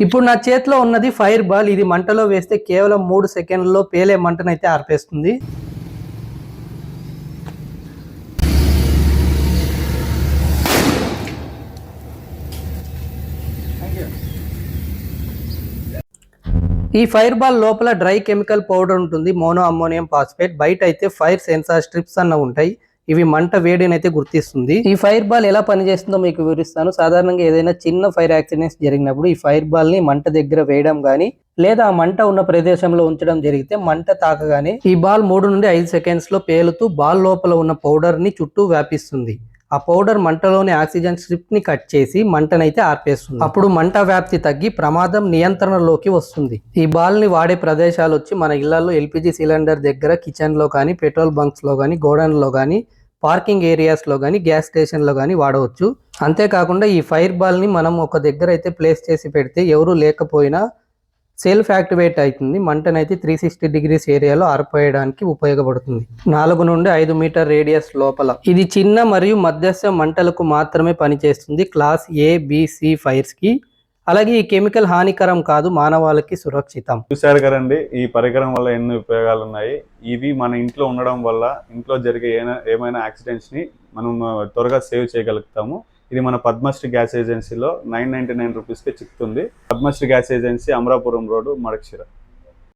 ఇప్పుడు నా చేతిలో ఉన్నది ఫైర్ బాల్. ఇది మంటలో వేస్తే కేవలం 3 సెకండ్లలో పేలే మంటనైతే ఆర్పేస్తుంది. ఈ ఫైర్ బాల్ లోపల డ్రై కెమికల్ పౌడర్ ఉంటుంది, మోనో అమ్మోనియం ఫాస్ఫేట్. బయట అయితే ఫైర్ సెన్సార్ స్ట్రిప్స్ అన్న ఉంటాయి. ఇవి మంట వేడిని అయితే గుర్తిస్తుంది. ఈ ఫైర్ బాల్ ఎలా పనిచేస్తుందో మీకు వివరిస్తాను. సాధారణంగా ఏదైనా చిన్న ఫైర్ యాక్సిడెంట్స్ జరిగినప్పుడు ఈ ఫైర్ బాల్ ని మంట దగ్గర వేయడం గానీ లేదా ఆ మంట ఉన్న ప్రదేశంలో ఉంచడం జరిగితే మంట తాకగానే ఈ బాల్ 3 నుండి 5 సెకండ్స్ లో పేలుతూ బాల్ లోపల ఉన్న పౌడర్ ని చుట్టూ వ్యాపిస్తుంది. ఆ పౌడర్ మంటలోని ఆక్సిజన్ స్ట్రిప్ ని కట్ చేసి మంటనైతే ఆర్పేస్తుంది. అప్పుడు మంట వ్యాప్తి తగ్గి ప్రమాదం నియంత్రణలోకి వస్తుంది. ఈ బాల్ ని వాడే ప్రదేశాలు వచ్చి మన ఇళ్లలో ఎల్పిజి సిలిండర్ దగ్గర, కిచెన్ లో కానీ, పెట్రోల్ బంక్స్ లో కానీ, గోడౌన్ లో కానీ, పార్కింగ్ ఏరియాస్ లో కానీ, గ్యాస్ స్టేషన్ లో కానీ వాడవచ్చు. అంతేకాకుండా ఈ ఫైర్ బాల్ ని మనం ఒక దగ్గర అయితే ప్లేస్ చేసి పెడితే ఎవరు లేకపోయినా సెల్ఫ్ యాక్టివేట్ అవుతుంది. మంటనైతే 360 డిగ్రీస్ ఏరియాలో ఆర్పేయడానికి ఉపయోగపడుతుంది. 4 నుండి 5 మీటర్ రేడియస్ లోపల. ఇది చిన్న మరియు మధ్యస్థ మంటలకు మాత్రమే పనిచేస్తుంది, క్లాస్ ABC ఫైర్స్ కి. అలాగే ఈ కెమికల్ హానికరం కాదు, మానవాళికి సురక్షితం. చూశారు కదండి, ఈ పరికరం వల్ల ఎన్ని ఉపయోగాలు ఉన్నాయి. ఇవి మన ఇంట్లో ఉండడం వల్ల ఇంట్లో జరిగే ఏమైనా యాక్సిడెంట్స్ ని మనం త్వరగా సేవ్ చేయగలుగుతాము. ఇది మన పద్మశ్రీ గ్యాస్ ఏజెన్సీలో 999 రూపీస్కే చిక్కుతుంది. Padmashri gas agency, Amarapuram road, Madakasira.